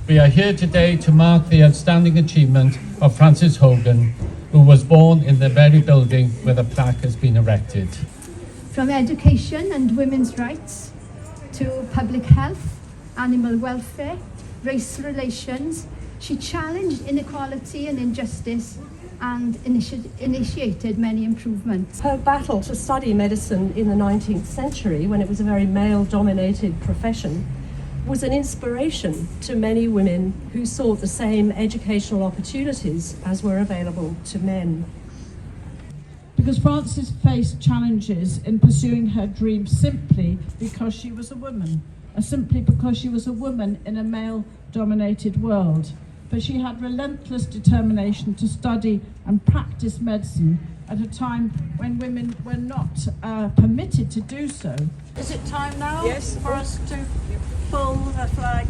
We are here today to mark the outstanding achievement of Frances Hoggan, who was born in the very building where the plaque has been erected. From education and women's rights to public health, animal welfare, race relations, she challenged inequality and injustice and initiated many improvements. Her battle to study medicine in the 19th century, when it was a very male-dominated profession, was an inspiration to many women who sought the same educational opportunities as were available to men. Because Frances faced challenges in pursuing her dream simply because she was a woman, simply because she was a woman in a male-dominated world. But she had relentless determination to study and practice medicine at a time when women were not permitted to do so. Is it time now for us to pull the flag?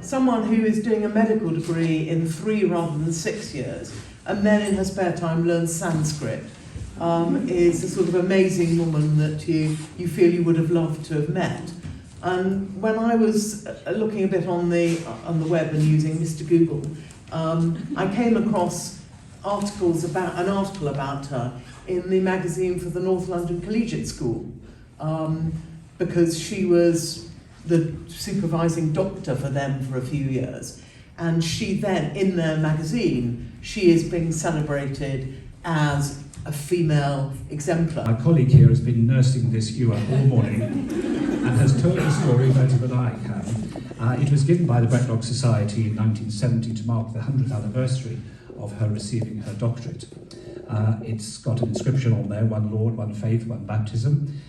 Someone who is doing a medical degree in 3 rather than 6 years, and then in her spare time learns Sanskrit, is a sort of amazing woman that you feel you would have loved to have met. And when I was looking a bit on the web and using Mr. Google, I came across an article about her in the magazine for the North London Collegiate School, because she was the supervising doctor for them for a few years, and she then, in their magazine, she is being celebrated as a female exemplar. My colleague here has been nursing this ewer all morning and has told the story better than I can. It was given by the Brecknock Society in 1970 to mark the 100th anniversary of her receiving her doctorate. It's got an inscription on there: one Lord, one faith, one baptism.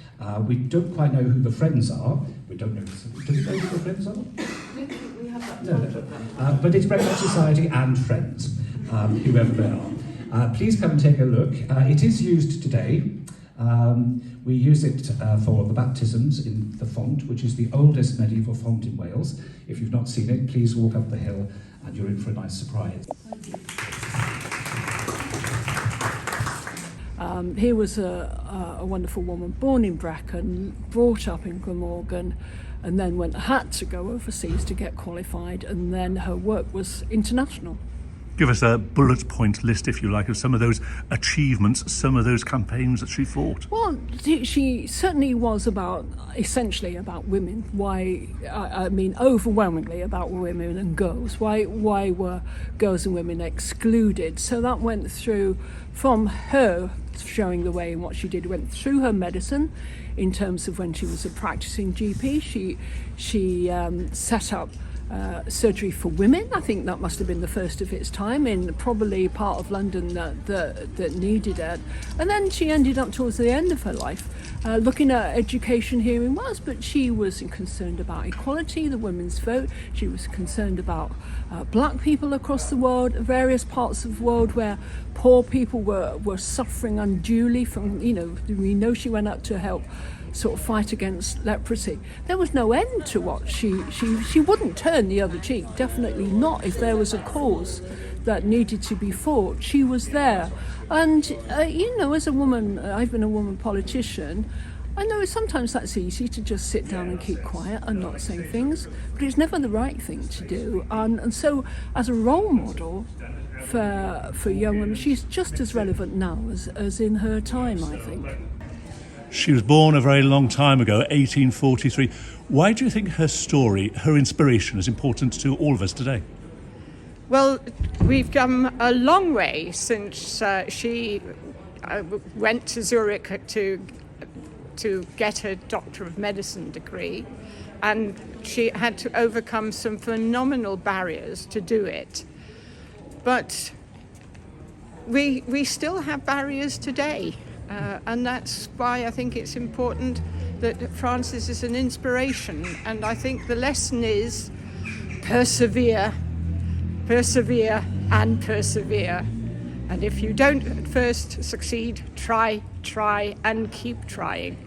We don't quite know who the friends are. We don't know. Do we know who the friends are? We have that. No. But it's Brecon Society and friends, whoever they are. Please come and take a look. It is used today. We use it for the baptisms in the font, which is the oldest medieval font in Wales. If you've not seen it, please walk up the hill and you're in for a nice surprise. Here was a wonderful woman born in Brecon, brought up in Glamorgan, and then went to Hutt to go overseas to get qualified, and then her work was international. Give us a bullet point list, if you like, of some of those achievements, some of those campaigns that she fought. Well, she certainly was essentially about women. Overwhelmingly about women and girls. Why were girls and women excluded? So that went through, from her showing the way in what she did, went through her medicine, in terms of when she was a practicing GP. She set up surgery for women. I think that must have been the first of its time in probably part of London that needed it. And then she ended up towards the end of her life looking at education here in Wales, but she was concerned about equality, the women's vote. She was concerned about black people across the world, various parts of the world where poor people were suffering unduly from, we know she went up to help sort of fight against leprosy. There was no end to what she wouldn't turn the other cheek, definitely not if there was a cause that needed to be fought. She was there. And, as a woman, I've been a woman politician, I know sometimes that's easy to just sit down and keep quiet and not say things, but it's never the right thing to do. And so as a role model for young women, she's just as relevant now as in her time, I think. She was born a very long time ago, 1843. Why do you think her story, her inspiration, is important to all of us today? Well, we've come a long way since she went to Zurich to get her Doctor of Medicine degree, and she had to overcome some phenomenal barriers to do it. But we still have barriers today. And that's why I think it's important that Frances is an inspiration. And I think the lesson is persevere, persevere and persevere. And if you don't at first succeed, try and keep trying.